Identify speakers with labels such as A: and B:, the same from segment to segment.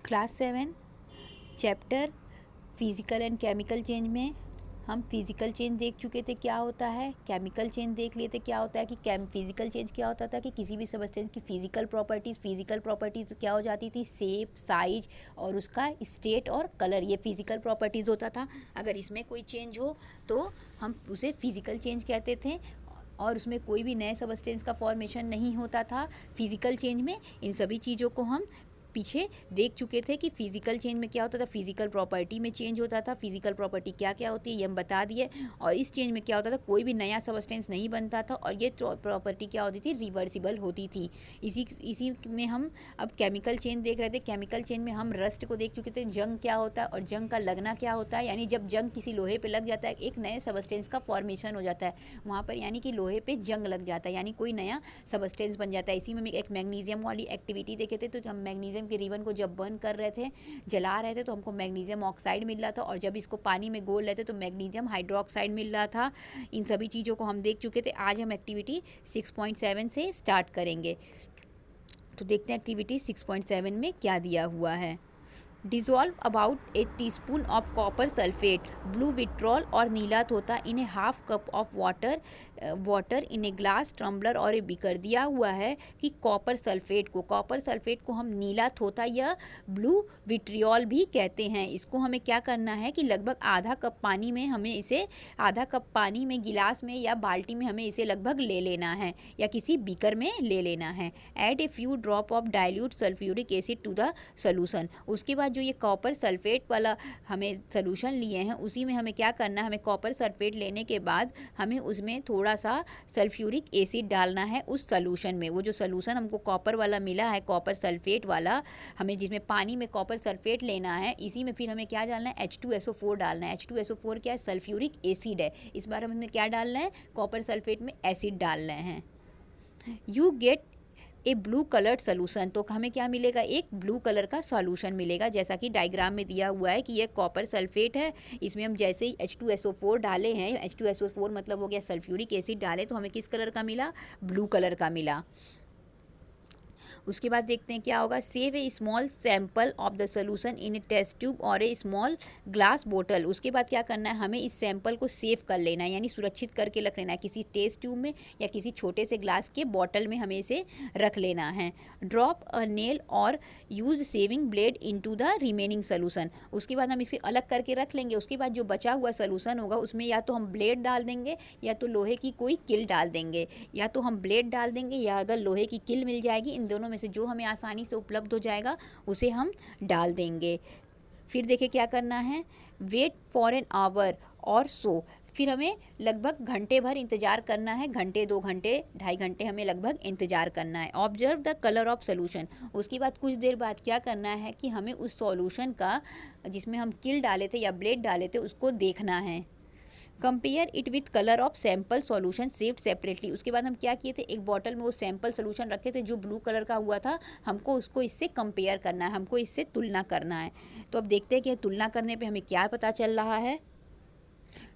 A: Class 7 chapter physical and chemical change में हम physical change देख चुके थे क्या होता है, केमिकल चेंज देख लिए थे क्या होता है कि फिज़िकल चेंज क्या होता था कि किसी भी सब्सटेंस की फिज़िकल प्रॉपर्टीज़ क्या हो जाती थी, शेप, साइज और उसका स्टेट और कलर, ये फिज़िकल प्रॉपर्टीज़ होता था। अगर इसमें कोई चेंज हो तो हम उसे फिज़िकल चेंज कहते थे और उसमें कोई भी नए सब्सटेंस का फॉर्मेशन नहीं होता था फिज़िकल चेंज में। इन सभी चीज़ों को हम पीछे देख चुके थे कि फिज़िकल चेंज में क्या होता था, फिज़िकल प्रॉपर्टी में चेंज होता था। फिज़िकल प्रॉपर्टी क्या क्या होती है ये हम बता दिए। और इस चेंज में क्या होता था, कोई भी नया सब्सटेंस नहीं बनता था और ये प्रॉपर्टी क्या होती थी, रिवर्सिबल होती थी। इसी में हम अब केमिकल चेंज देख रहे थे। केमिकल चेंज में हम रस्ट को देख चुके थे, जंग क्या होता है और जंग का लगना क्या होता है। यानी जब जंग किसी लोहे पे लग जाता है एक नए सब्सटेंस का फॉर्मेशन हो जाता है वहाँ पर, यानी कि लोहे पे जंग लग जाता है, यानी कोई नया सब्सटेंस बन जाता है। इसी में एक मैग्नीशियम वाली एक्टिविटी देखे थे। तो हम मैग्नीशियम के रिबन को जब बर्न कर रहे थे, जला रहे थे, तो हमको मैग्नीशियम ऑक्साइड मिल रहा था और जब इसको पानी में घोल रहे थे तो मैग्नीशियम हाइड्रोक्साइड मिल रहा था। इन सभी चीज़ों को हम देख चुके थे। आज हम एक्टिविटी 6.7 से स्टार्ट करेंगे। तो देखते हैं एक्टिविटी 6.7 में क्या दिया हुआ है। Dissolve about 8 teaspoon of copper sulphate blue vitriol और नीला तोता in a half cup of water in a glass tumbler और ए बिकर। दिया हुआ है कि कॉपर सल्फेट को हम नीला तोता या ब्लू विट्रियोल भी कहते हैं। इसको हमें क्या करना है कि लगभग आधा कप पानी में गिलास में या बाल्टी में हमें इसे लगभग ले लेना है या किसी बीकर में ले लेना है। Add a few drop of dilute sulphuric acid to the solution. उसके बाद जो ये कॉपर सल्फेट वाला हमें सोल्यूशन लिए हैं उसी में हमें क्या करना है, हमें कॉपर सल्फेट लेने के बाद हमें उसमें थोड़ा सा सल्फ्यूरिक एसिड डालना है उस सोल्यूशन में। वो जो सोल्यूशन हमको कॉपर वाला मिला है, कॉपर सल्फेट वाला, हमें जिसमें पानी में कॉपर सल्फेट लेना है, इसी में फिर हमें क्या डालना है, H2SO4 डालना है। H2SO4 क्या है, सल्फ्यूरिक एसिड है। इस बार हमें क्या डालना है, कॉपर सल्फेट में एसिड डालना है। You get A blue coloured solution. तो हमें क्या मिलेगा, एक ब्लू कलर का सॉल्यूशन मिलेगा, जैसा कि डायग्राम में दिया हुआ है कि ये कॉपर सल्फेट है। इसमें हम जैसे ही H2SO4 डाले हैं, H2SO4 मतलब हो गया सल्फ्यूरिक एसिड डाले, तो हमें किस कलर का मिला, ब्लू कलर का मिला। उसके बाद देखते हैं क्या होगा। Save a small sample of the solution in a test tube और ए स्मॉल ग्लास बोतल। उसके बाद क्या करना है, हमें इस सैंपल को सेव कर लेना है, यानी सुरक्षित करके रख लेना है किसी टेस्ट ट्यूब में या किसी छोटे से ग्लास के बॉटल में हमें इसे रख लेना है। ड्रॉप अ नेल और use saving blade into the remaining solution. उसके बाद हम इसे अलग करके रख लेंगे। उसके बाद जो बचा हुआ सोल्यूशन होगा उसमें या तो हम ब्लेड डाल देंगे या तो लोहे की कोई किल डाल देंगे, या तो हम ब्लेड डाल देंगे या अगर लोहे की किल मिल जाएगी, इन दोनों में से जो हमें आसानी से उपलब्ध हो जाएगा उसे हम डाल देंगे। फिर देखिए क्या करना है, वेट फॉर एन आवर और सो। फिर हमें लगभग घंटे भर इंतज़ार करना है, घंटे, 2 घंटे, 2.5 घंटे हमें लगभग इंतज़ार करना है। Observe the colour of solution. उसके बाद कुछ देर बाद क्या करना है कि हमें उस सॉल्यूशन का, जिसमें हम किल डाले थे या ब्लेड डाले थे, उसको देखना है। Compare it with colour of sample solution saved separately. उसके बाद हम क्या किए थे, एक बॉटल में वो सैम्पल सॉल्यूशन रखे थे जो ब्लू कलर का हुआ था, हमको उसको इससे कंपेयर करना है, हमको इससे तुलना करना है। तो अब देखते हैं कि तुलना करने पे हमें क्या पता चल रहा है।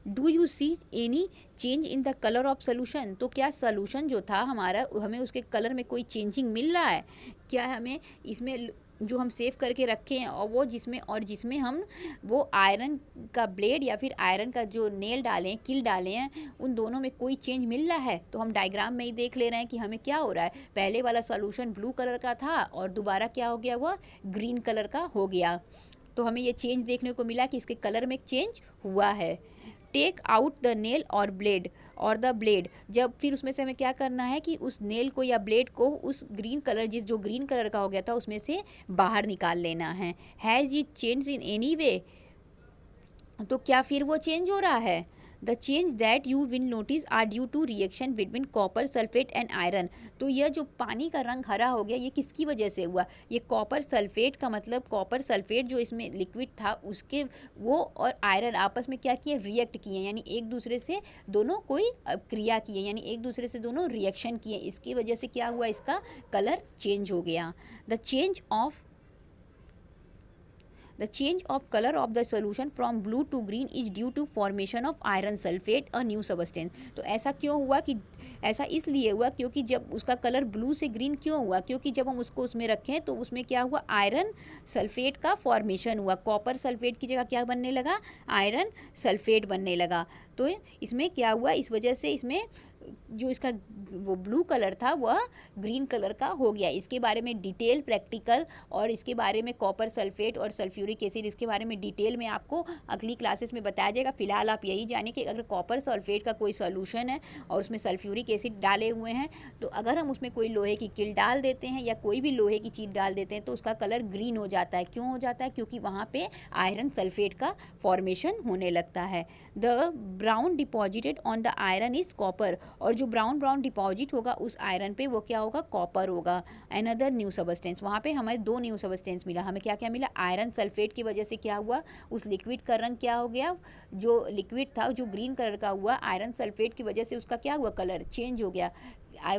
A: Do you see any change in the colour of solution. तो क्या सोल्यूशन जो था हमारा, हमें उसके कलर में कोई चेंजिंग मिल रहा है क्या, हमें इसमें जो हम सेव करके रखे हैं और जिसमें हम वो आयरन का ब्लेड या फिर आयरन का जो नेल डालें, किल डाले हैं, उन दोनों में कोई चेंज मिल रहा है। तो हम डायग्राम में ही देख ले रहे हैं कि हमें क्या हो रहा है, पहले वाला सॉल्यूशन ब्लू कलर का था और दोबारा क्या हो गया, वह ग्रीन कलर का हो गया। तो हमें ये चेंज देखने को मिला कि इसके कलर में चेंज हुआ है। टेक आउट द नेल और ब्लेड। जब फिर उसमें से हमें क्या करना है कि उस नेल को या ब्लेड को उस जो ग्रीन कलर का हो गया था उसमें से बाहर निकाल लेना है। Has it change in any way. तो क्या फिर वो चेंज हो रहा है। The change that you will notice are due to reaction between copper sulphate and iron. तो यह जो पानी का रंग हरा हो गया, ये किसकी वजह से हुआ, ये कॉपर सल्फेट का, मतलब कॉपर सल्फेट जो इसमें लिक्विड था उसके, वो और आयरन आपस में क्या किए, रिएक्ट किए, यानी एक दूसरे से दोनों कोई क्रिया किए, यानी एक दूसरे से दोनों रिएक्शन किए। इसकी वजह से क्या हुआ, इसका कलर चेंज हो गया। The change of the change of colour of the solution from blue to green is due to formation of iron sulphate a new substance. तो ऐसा क्यों हुआ कि ऐसा इसलिए हुआ क्योंकि जब उसका कलर ब्लू से ग्रीन क्यों हुआ, क्योंकि जब हम उसको उसमें रखें तो उसमें क्या हुआ, आयरन सल्फेट का फॉर्मेशन हुआ। कॉपर सल्फेट की जगह क्या बनने लगा, आयरन सल्फेट बनने लगा। तो इसमें क्या हुआ, इस वजह से इसमें जो इसका वो ब्लू कलर था वह ग्रीन कलर का हो गया। इसके बारे में डिटेल प्रैक्टिकल और इसके बारे में कॉपर सल्फेट और सल्फ्यूरिक एसिड, इसके बारे में डिटेल में आपको अगली क्लासेस में बताया जाएगा। फिलहाल आप यही जाने कि अगर कॉपर सल्फेट का कोई सॉल्यूशन है और उसमें सल्फ्यूरिक एसिड डाले हुए हैं, तो अगर हम उसमें कोई लोहे की किल डाल देते हैं या कोई भी लोहे की चीज़ डाल देते हैं तो उसका कलर ग्रीन हो जाता है। क्यों हो जाता है, क्योंकि वहाँ पे आयरन सल्फेट का फॉर्मेशन होने लगता है। The brown deposited on the iron is copper, और जो ब्राउन ब्राउन डिपॉजिट होगा उस आयरन पे वो क्या होगा, कॉपर होगा। अनदर न्यू सबस्टेंस, वहाँ पे हमें दो न्यू सबस्टेंस मिला। हमें क्या क्या मिला, आयरन सल्फेट की वजह से क्या हुआ, उस लिक्विड का रंग क्या हो गया, जो लिक्विड था जो ग्रीन कलर का हुआ, आयरन सल्फेट की वजह से उसका क्या हुआ, कलर चेंज हो गया।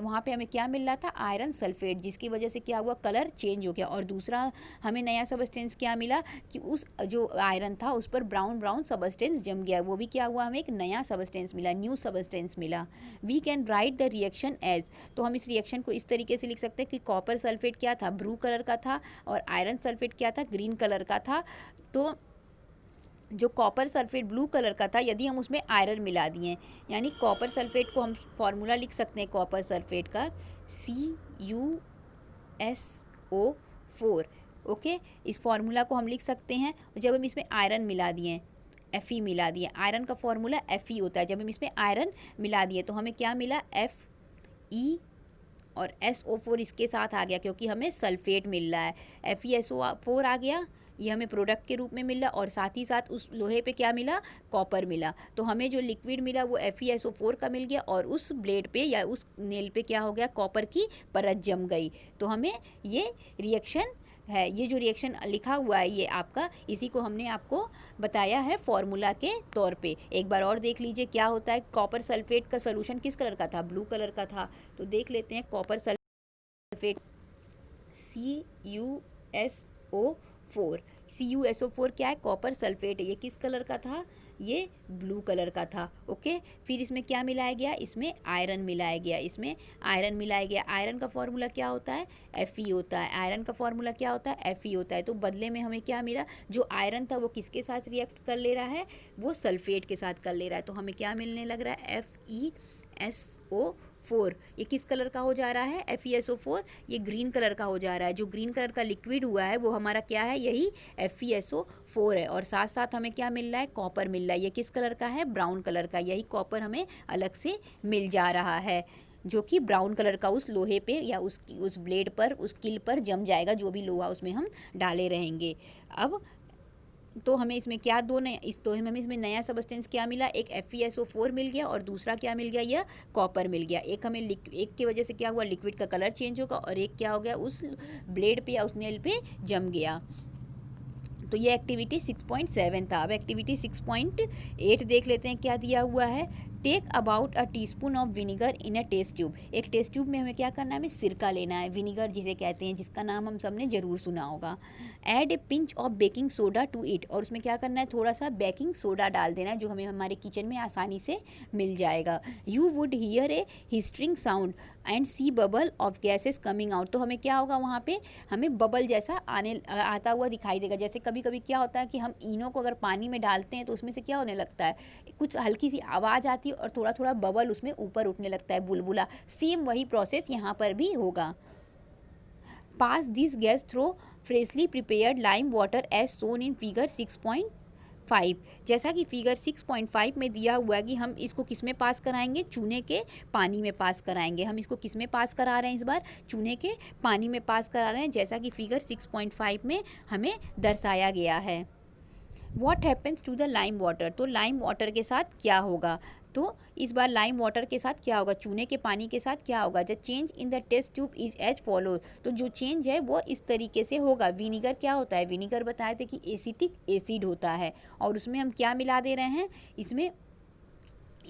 A: वहाँ पे हमें क्या मिल रहा था, आयरन सल्फेट, जिसकी वजह से क्या हुआ, कलर चेंज हो गया। और दूसरा हमें नया सबस्टेंस क्या मिला कि उस जो आयरन था उस पर ब्राउन ब्राउन सबस्टेंस जम गया, वो भी क्या हुआ, हमें एक नया सबस्टेंस मिला, न्यू सबस्टेंस मिला। We can write the reaction as, तो हम इस रिएक्शन को इस तरीके से लिख सकते हैं कि कॉपर सल्फेट क्या था, ब्लू कलर का था, और आयरन सल्फेट क्या था, ग्रीन कलर का था। तो जो कॉपर सल्फेट ब्लू कलर का था, यदि हम उसमें आयरन मिला दिए, यानी कॉपर सल्फेट को हम फॉर्मूला लिख सकते हैं कॉपर सल्फेट का CuSO4। ओके, इस फार्मूला को हम लिख सकते हैं। जब हम इसमें आयरन मिला दिए, Fe मिला दिए, आयरन का फॉर्मूला Fe होता है। जब हम इसमें आयरन मिला दिए तो हमें क्या मिला, Fe और SO4 इसके साथ आ गया, क्योंकि हमें सल्फेट मिल रहा है। FeSO4 आ गया, ये हमें प्रोडक्ट के रूप में मिल रहा, और साथ ही साथ उस लोहे पे क्या मिला, कॉपर मिला। तो हमें जो लिक्विड मिला वो FeSO4 का मिल गया, और उस ब्लेड पे या उस नेल पे क्या हो गया, कॉपर की परत जम गई। तो हमें ये रिएक्शन है, ये जो रिएक्शन लिखा हुआ है ये आपका, इसी को हमने आपको बताया है फॉर्मूला के तौर पे। एक बार और देख लीजिए क्या होता है। कॉपर सल्फेट का सोल्यूशन किस कलर का था, ब्लू कलर का था। तो देख लेते हैं कॉपर सल्फेट CuSO4 क्या है, कॉपर सल्फेट है, ये किस कलर का था, ये ब्लू कलर का था। ओके, फिर इसमें क्या मिलाया गया, इसमें आयरन मिलाया गया, इसमें आयरन मिलाया गया। आयरन का फॉर्मूला क्या होता है, Fe होता है। आयरन का फॉर्मूला क्या होता है, Fe होता है। तो बदले में हमें क्या मिला, जो आयरन था वो किसके साथ रिएक्ट कर ले रहा है, वो सल्फेट के साथ कर ले रहा है। तो हमें क्या मिलने लग रहा है, FeSO4। ये किस कलर का हो जा रहा है, FeSO4, ये ग्रीन कलर का हो जा रहा है। जो ग्रीन कलर का लिक्विड हुआ है वो हमारा क्या है, यही FeSO4 है। और साथ साथ हमें क्या मिल रहा है, कॉपर मिल रहा है। ये किस कलर का है, ब्राउन कलर का। यही कॉपर हमें अलग से मिल जा रहा है, जो कि ब्राउन कलर का उस लोहे पे या उस ब्लेड पर, उस किल पर जम जाएगा, जो भी लोहा उसमें हम डाले रहेंगे। अब तो हमें इसमें क्या दो नया, तो हमें इसमें नया सबस्टेंस क्या मिला, एक FeSO4 मिल गया, और दूसरा क्या मिल गया, यह कॉपर मिल गया। एक हमें एक की वजह से क्या हुआ, लिक्विड का कलर चेंज होगा, और एक क्या हो गया, उस ब्लेड पे या उस नेल पे जम गया। तो ये एक्टिविटी 6.7 था। अब एक्टिविटी 6.8 देख लेते हैं क्या दिया हुआ है। Take about a teaspoon of vinegar in a test tube. एक टेस्ट ट्यूब में हमें क्या करना है, हमें सिरका लेना है, विनीगर जिसे कहते हैं, जिसका नाम हम सब ने ज़रूर सुना होगा। Add a pinch of baking soda to it, और उसमें क्या करना है, थोड़ा सा बेकिंग सोडा डाल देना है, जो हमें हमारे किचन में आसानी से मिल जाएगा। You would hear a hissing sound and see bubble of gases coming out. तो हमें क्या होगा, वहाँ पे हमें बबल जैसा आता हुआ दिखाई देगा। जैसे कभी कभी क्या होता है कि हम इनो को अगर पानी में डालते हैं तो उसमें से क्या होने लगता है, कुछ हल्की सी आवाज़ आती है और थोड़ा थोड़ा बबल उसमें ऊपर उठने लगता है, बुलबुला। सेम वही प्रोसेस यहाँ पर भी होगा। Pass this gas through freshly prepared lime water as shown in figure 6.5। जैसा कि फिगर 6.5 में दिया हुआ है कि हम इसको किस में पास कराएंगे, चूने के पानी में पास कराएंगे। हम इसको किस में पास करा रहे हैं, इस बार चूने के पानी में पास करा रहे हैं, जैसा कि फिगर 6.5 में हमें दर्शाया गया है। What happens to the lime water, तो लाइम वाटर के साथ क्या होगा, तो इस बार लाइम वाटर के साथ क्या होगा, चूने के पानी के साथ क्या होगा। The change in the test tube is as follow, तो जो चेंज है वो इस तरीके से होगा। विनीगर क्या होता है, विनीगर बताए थे कि एसिटिक एसिड होता है, और उसमें हम क्या मिला दे रहे हैं, इसमें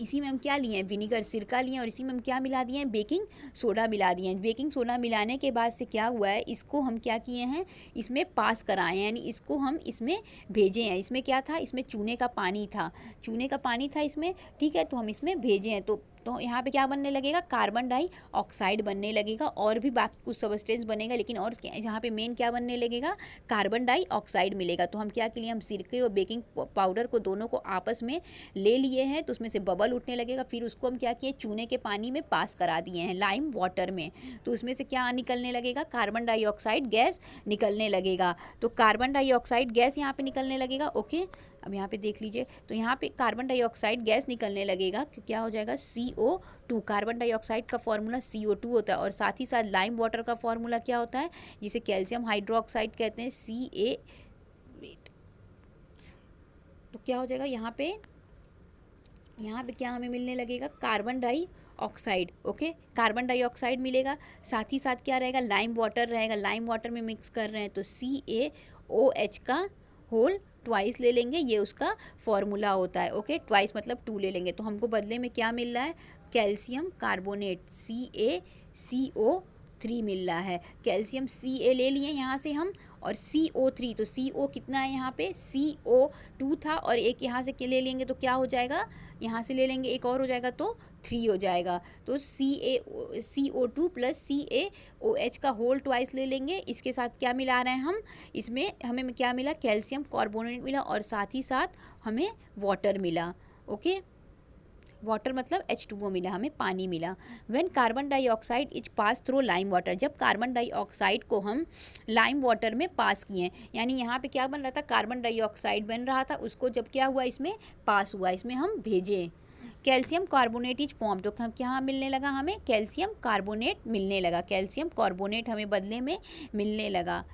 A: इसी में हम क्या लिए हैं, विनीगर, सिरका लिए हैं, और इसी में हम क्या मिला दिए हैं, बेकिंग सोडा मिला दिए हैं। बेकिंग सोडा मिलाने के बाद से क्या हुआ है, इसको हम क्या किए हैं, इसमें पास कराए हैं, यानी इसको हम इसमें भेजे हैं। इसमें क्या था, इसमें चूने का पानी था, चूने का पानी था इसमें, ठीक है, तो हम इसमें भेजे हैं। तो यहाँ पे क्या बनने लगेगा, कार्बन डाइऑक्साइड बनने लगेगा, और भी बाकी कुछ सबस्टेंस बनेगा, लेकिन और यहाँ पे मेन क्या बनने लगेगा, कार्बन डाइऑक्साइड मिलेगा। तो हम क्या के लिए, हम सिरके और बेकिंग पाउडर को दोनों को आपस में ले लिए हैं, तो उसमें से बबल उठने लगेगा। फिर उसको हम क्या किए, चूने के पानी में पास करा दिए हैं, लाइम वाटर में। तो उसमें से क्या निकलने लगेगा, कार्बन डाइऑक्साइड गैस निकलने लगेगा। तो कार्बन डाइऑक्साइड गैस यहाँ पे निकलने लगेगा। ओके, अब यहाँ पे देख लीजिए, तो यहाँ पे कार्बन डाइऑक्साइड गैस निकलने लगेगा, क्या हो जाएगा, CO2। कार्बन डाइऑक्साइड का फॉर्मूला CO2 होता है, और साथ ही साथ लाइम वाटर का फॉर्मूला क्या होता है, जिसे कैल्शियम हाइड्रोक्साइड कहते हैं, Ca। तो क्या हो जाएगा, यहाँ पे क्या हमें मिलने लगेगा, carbon dioxide. Okay, carbon dioxide मिलेगा, साथ ही साथ क्या रहेगा, लाइम वाटर रहेगा। लाइम वाटर में मिक्स कर रहे हैं, तो CaOH का होल ट्वाइस ले लेंगे, ये उसका फॉर्मूला होता है। ओके, ट्वाइस मतलब 2 ले लेंगे, तो हमको बदले में क्या मिल रहा है, कैल्शियम कार्बोनेट, CaCO3 मिल रहा है। कैल्शियम Ca ले लिए यहाँ से हम, और CO3, तो CO कितना है यहाँ पे, CO2 था, और एक यहाँ से ले लेंगे तो क्या हो जाएगा, यहाँ से ले लेंगे एक और हो जाएगा, तो 3 हो जाएगा। तो CO2 प्लस CaOH का होल ट्वाइस ले लेंगे। इसके साथ क्या मिला रहे हैं हम, इसमें हमें क्या मिला, कैल्शियम कार्बोनेट मिला, और साथ ही साथ हमें वाटर मिला। ओके, वाटर मतलब H2O मिला, हमें पानी मिला। When carbon dioxide is pass through lime water, जब कार्बन डाइऑक्साइड को हम लाइम वाटर में पास किए, यानी यहाँ पे क्या बन रहा था, कार्बन डाइऑक्साइड बन रहा था, उसको जब क्या हुआ, इसमें पास हुआ, इसमें हम भेजे, कैल्शियम कार्बोनेट इज फॉर्म, तो क्या मिलने लगा, हमें कैल्शियम कार्बोनेट मिलने लगा, कैल्शियम कार्बोनेट हमें बदले में मिलने लगा।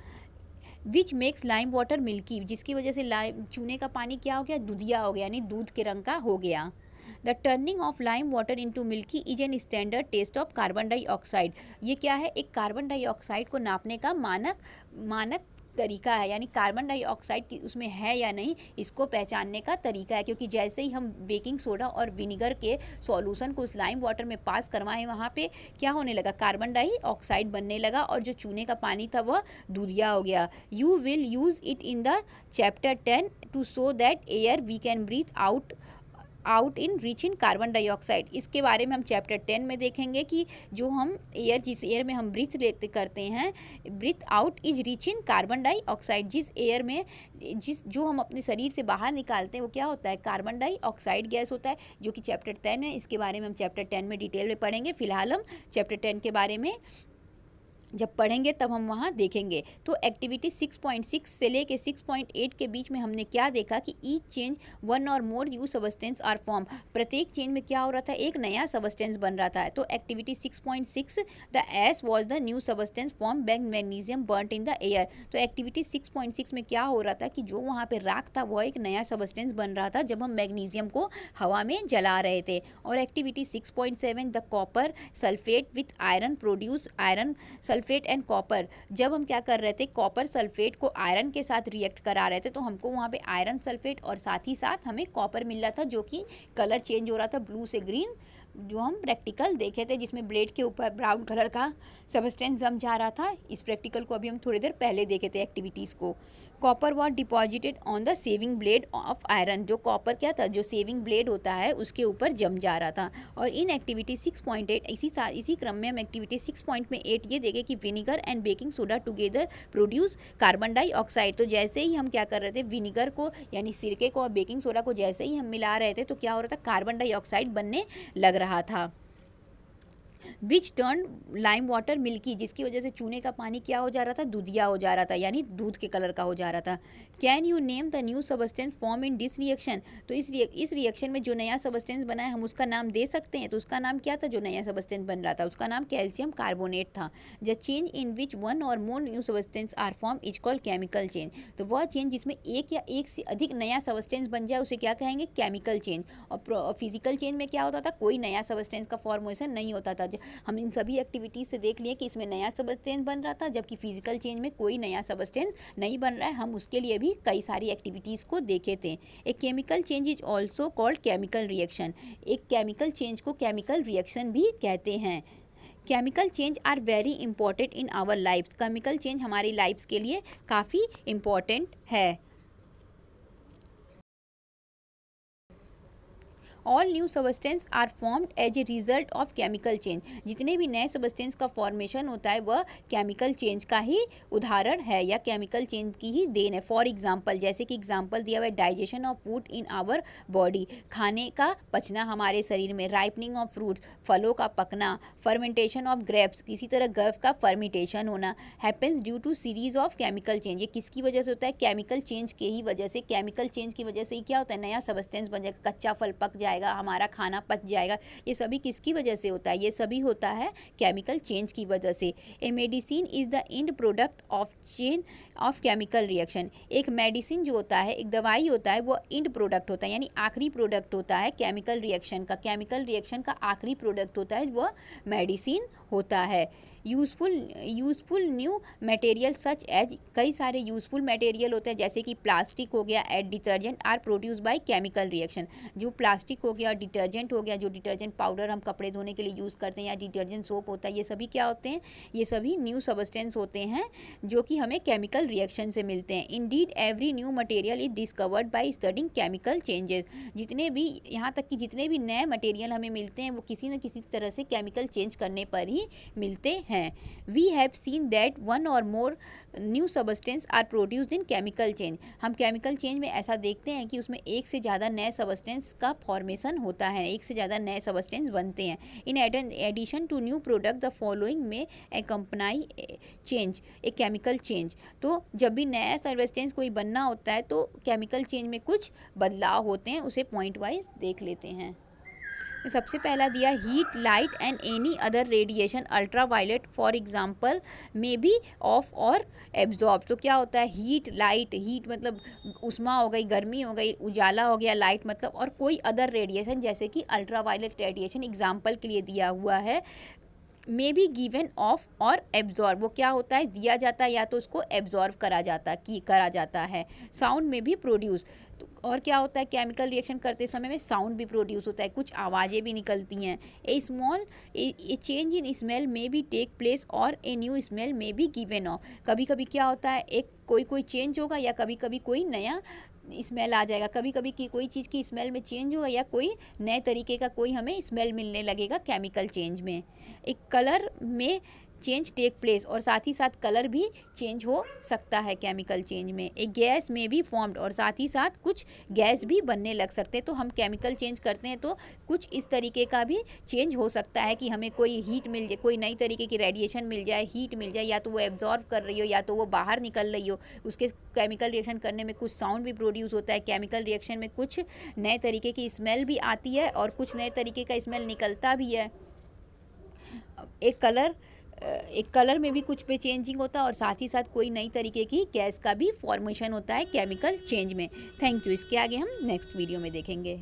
A: Which makes lime water milky, जिसकी वजह से लाइम चूने का पानी क्या हो गया, दूधिया हो गया, यानी दूध के रंग का हो गया। The turning of lime water into milky is an standard test of carbon dioxide. ये क्या है, एक कार्बन डाइऑक्साइड को नापने का मानक तरीका है, यानी कार्बन डाइऑक्साइड की उसमें है या नहीं, इसको पहचानने का तरीका है। क्योंकि जैसे ही हम बेकिंग सोडा और विनीगर के सॉल्यूशन को उस लाइम वाटर में पास करवाएं, वहाँ पे क्या होने लगा, कार्बन डाइऑक्साइड बनने लगा, और जो चूने का पानी था वह दूधिया हो गया। You will use it in the chapter 10 to show that air we can breathe out in rich in carbon dioxide. इसके बारे में हम चैप्टर 10 में देखेंगे कि जो हम जिस एयर में हम ब्रीथ करते हैं, breathe out is rich in carbon dioxide, जिस एयर में जो हम अपने शरीर से बाहर निकालते हैं वो क्या होता है, कार्बन डाइऑक्साइड गैस होता है, जो कि चैप्टर 10 है। इसके बारे में हम चैप्टर 10 में डिटेल में पढ़ेंगे। फिलहाल हम चैप्टर 10 के बारे में जब पढ़ेंगे तब हम वहाँ देखेंगे। तो एक्टिविटी 6.6 से लेके 6.8 के बीच में हमने क्या देखा कि ईच चेंज वन और more new substance are form, प्रत्येक चेंज में क्या हो रहा था, एक नया सबस्टेंस बन रहा था। तो activity 6.6 the S was the new substance form by magnesium बर्nt in the air. तो एक्टिविटी 6.6 में क्या हो रहा था कि जो वहाँ पे राख था वह एक नया सबस्टेंस बन रहा था जब हम मैग्नीशियम को हवा में जला रहे थे। और activity 6.7 the copper sulphate with iron produce iron sulphate and copper, जब हम क्या कर रहे थे, कॉपर सल्फेट को आयरन के साथ रिएक्ट करा रहे थे, तो हमको वहाँ पे आयरन सल्फेट और साथ ही साथ हमें कॉपर मिल रहा था, जो कि कलर चेंज हो रहा था ब्लू से ग्रीन, जो हम प्रैक्टिकल देखे थे जिसमें ब्लेड के ऊपर ब्राउन कलर का सबस्टेंस जम जा रहा था। इस प्रैक्टिकल को अभी हम थोड़ी देर पहले देखे थे एक्टिविटीज़ को। Copper was deposited on the saving blade of iron, जो कॉपर क्या था, जो सेविंग ब्लेड होता है उसके ऊपर जम जा रहा था। और इन एक्टिविटी 6.8 इसी क्रम में हम एक्टिविटी 6.8 ये देखे कि vinegar and baking soda together produce carbon dioxide. तो जैसे ही हम क्या कर रहे थे, विनीगर को यानी सिरके को और बेकिंग सोडा को जैसे ही हम मिला रहे थे तो क्या हो रहा था, कार्बन डाइऑक्साइड बनने लग रहा था। विच टर्न लाइम वाटर मिल्की, जिसकी वजह से चूने का पानी क्या हो जा रहा था, दूधिया हो जा रहा था, यानी दूध के कलर का हो जा रहा था। Can you name the new substance form in this reaction, तो इस रिएक्शन में जो नया सबस्टेंस बना है हम उसका नाम दे सकते हैं। तो उसका नाम क्या था, जो नया सबस्टेंस बन रहा था उसका नाम कैल्शियम कार्बोनेट था। The change in which one और more new substance are formed is called chemical change, तो वह चेंज जिसमें एक या एक से अधिक नया सबस्टेंस बन जाए उसे क्या कहेंगे, केमिकल चेंज। और फिजिकल चेंज में क्या होता था, कोई नया सबस्टेंस का फॉर्मेशन नहीं होता था, हम इन सभी एक्टिविटीज़ से देख लिए कि इसमें नया सबस्टेंस बन रहा था, जबकि फिजिकल चेंज में कोई नया सबस्टेंस नहीं बन रहा है। हम उसके लिए भी कई सारी एक्टिविटीज़ को देखे थे। एक chemical change is also called chemical reaction. एक केमिकल चेंज को केमिकल रिएक्शन भी कहते हैं। Chemical change are very important in our life. Chemical change हमारी लाइफ के लिए काफ़ी इम्पॉर्टेंट है। All new substance are formed as a result of chemical change. जितने भी नए सबस्टेंस का फॉर्मेशन होता है वह केमिकल चेंज का ही उदाहरण है या केमिकल चेंज की ही देन है। फॉर एग्जांपल, जैसे कि एग्जांपल दिया हुआ है digestion of food in our body, खाने का पचना हमारे शरीर में, राइपनिंग ऑफ फ्रूट्स, फलों का पकना, फर्मेंटेशन ऑफ ग्रेप्स, किसी तरह गर्व का फर्मेंटेशन होना, happens due to series of chemical change. ये किसकी वजह से होता है? केमिकल चेंज के ही वजह से। केमिकल चेंज की वजह से ही क्या होता है? नया सबस्टेंस बन जाएगा, कच्चा फल पक जाएगा, हमारा खाना पच जाएगा। ये सभी किसकी वजह से होता है? ये सभी होता है केमिकल चेंज की वजह से। A medicine is the end product of chain of chemical reaction. एक मेडिसिन जो होता है, एक दवाई होता है, वो एंड प्रोडक्ट होता है, यानी आखिरी प्रोडक्ट होता है केमिकल रिएक्शन का। केमिकल रिएक्शन का आखिरी प्रोडक्ट होता है वो मेडिसिन होता है। Useful new material such as, कई सारे यूजफुल मटेरियल होते हैं जैसे कि प्लास्टिक हो गया and detergent are produce by chemical reaction. जो प्लास्टिक हो गया, डिटर्जेंट हो गया, जो डिटर्जेंट पाउडर हम कपड़े धोने के लिए यूज़ करते हैं, या डिटर्जेंट सोप होता है, ये सभी क्या होते हैं? ये सभी न्यू सबस्टेंस होते हैं जो कि हमें केमिकल रिएक्शन से मिलते हैं। Indeed every new material is discovered by studying chemical changes. जितने भी, यहाँ तक कि जितने भी नए मटेरियल हमें मिलते हैं वो किसी न किसी तरह से केमिकल चेंज करने पर ही मिलते हैं। We have seen that one or more new substance are produced in chemical change। हम केमिकल चेंज में ऐसा देखते हैं कि उसमें एक से ज़्यादा नए सबस्टेंस का फॉर्मेशन होता है, एक से ज़्यादा नए सबस्टेंस बनते हैं। In addition to new product the following may accompany change, एक केमिकल चेंज। तो जब भी नया सबस्टेंस कोई बनना होता है तो केमिकल चेंज में कुछ बदलाव होते हैं, उसे पॉइंट वाइज देख लेते हैं। सबसे पहला दिया heat, light and any other radiation ultraviolet for example may be off और एब्जॉर्ब। तो क्या होता है? हीट, लाइट, हीट मतलब उष्मा हो गई, गर्मी हो गई, उजाला हो गया, लाइट मतलब, और कोई अदर रेडिएशन जैसे कि अल्ट्रा वायलेट रेडिएशन एग्जाम्पल के लिए दिया हुआ है। मे बी गिवन ऑफ और एब्जॉर्ब, वो क्या होता है? दिया जाता है या तो उसको एब्जॉर्ब करा जाता है। साउंड में भी प्रोड्यूस, तो और क्या होता है? केमिकल रिएक्शन करते समय में साउंड भी प्रोड्यूस होता है, कुछ आवाज़ें भी निकलती हैं। ए चेंज इन स्मेल में भी टेक प्लेस और ए न्यू स्मेल में भी गिवन ऑफ। कभी कभी क्या होता है? एक कोई चेंज होगा या कभी कभी कोई नया स्मेल आ जाएगा, कभी कभी की कोई चीज़ की स्मेल में चेंज होगा या कोई नए तरीके का कोई हमें स्मेल मिलने लगेगा केमिकल चेंज में। एक कलर में चेंज टेक प्लेस, और साथ ही साथ कलर भी चेंज हो सकता है केमिकल चेंज में। एक गैस में भी फॉर्म्ड, और साथ ही साथ कुछ गैस भी बनने लग सकते हैं। तो हम केमिकल चेंज करते हैं तो कुछ इस तरीके का भी चेंज हो सकता है कि हमें कोई हीट मिल जाए, कोई नई तरीके की रेडिएशन मिल जाए, हीट मिल जाए, या तो वो एब्जॉर्ब कर रही हो या तो वो बाहर निकल रही हो। उसके केमिकल रिएक्शन करने में कुछ साउंड भी प्रोड्यूस होता है। केमिकल रिएक्शन में कुछ नए तरीके की स्मेल भी आती है और कुछ नए तरीके का स्मेल निकलता भी है। एक कलर में भी कुछ पे चेंजिंग होता है और साथ ही साथ कोई नई तरीके की गैस का भी फॉर्मेशन होता है केमिकल चेंज में। Thank you. इसके आगे हम नेक्स्ट वीडियो में देखेंगे।